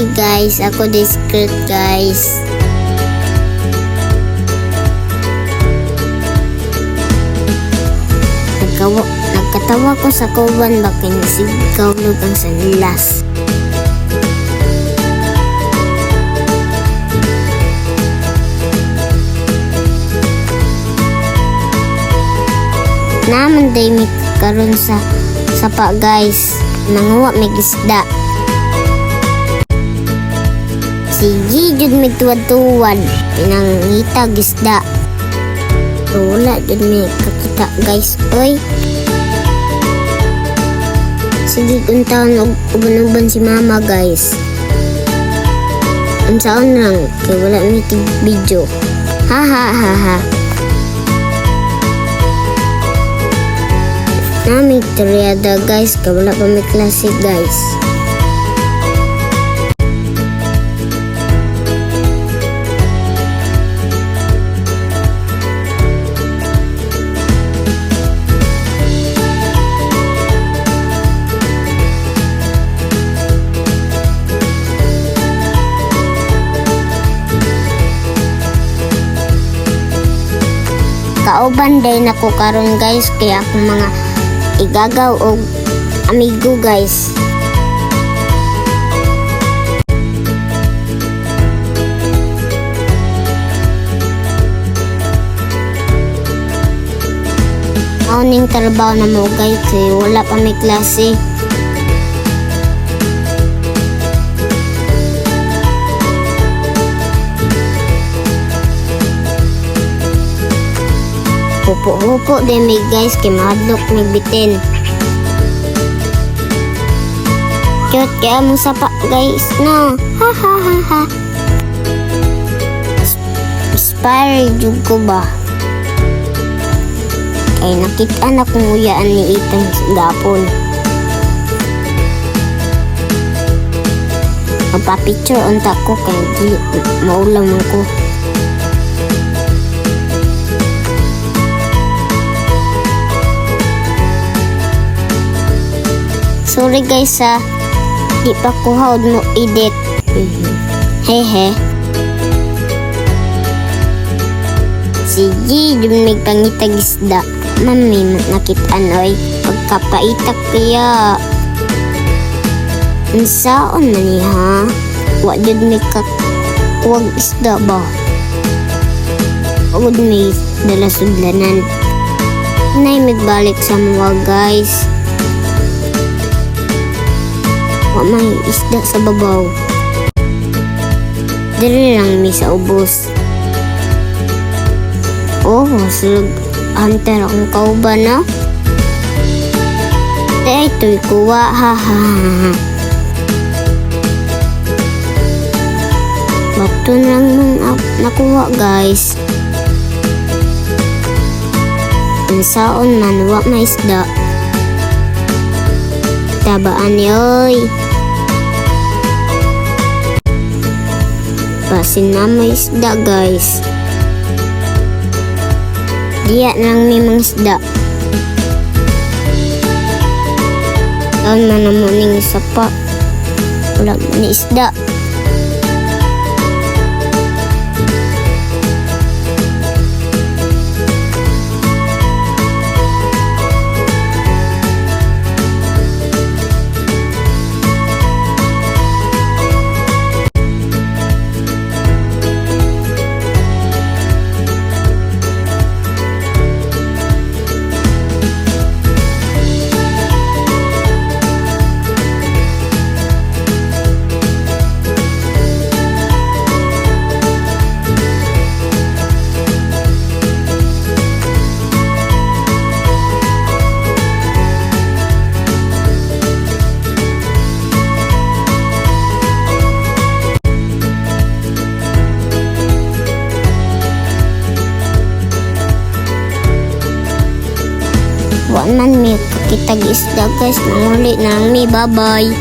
Sorry guys, ako discreet guys. Nagkatawa ko sa kuwan baka nasigaw lugang sa nilas. Naman day may karon sa sapa guys. Nanguwa may gisda. Sige jud may tuwad-tuwad. Pinangita gisda. Wala jud may kakita guys. Oy. Sige kuntaon og uban-uban si mama guys. Unsaon lang kay wala may tig video. Ha ha ha ha. Namig triada guys, wala pa may klase guys. Kauban day nako karon guys, kaya akong mga igagaw o amigo guys. Auning trabaho na mo guys kaya wala pa may klase. Hupo-hupo din may guys kay mahadlok may bitin. Cute kaya mo sapa guys no. Ha ha ha ha. Inspire jud ko ba? Kay nakita na kong uyaan ni Ethan gapon. Magpa-picture unta ko kay di maulam ko. Sorry guys di pa ko haud mo edit. Hehe. Sige, dumig pangitag isda. Mami, nakitaan oy. Pagkapaitak kaya. Unsaon man ni ha? Wa jud may kakuwag isda ba? Ugod may dala sudlanan. Nay magbalik sa mga guys. Wa may isda sa babaw. Dili lang may sa ubos. Oh, sulog hunter akong kauban na. Ito'y kuwa, ha ha ha. Bato lang nung nakuha guys. Ansaon man, wa may isda. Tabaan yoy. Pasin na may isda guys. Diya lang may mga isda. Taon man na mo ning isa pa. Wala mo ni isda. Wa man may pakitag isda guys. Nanguli na lang mi. Bye bye.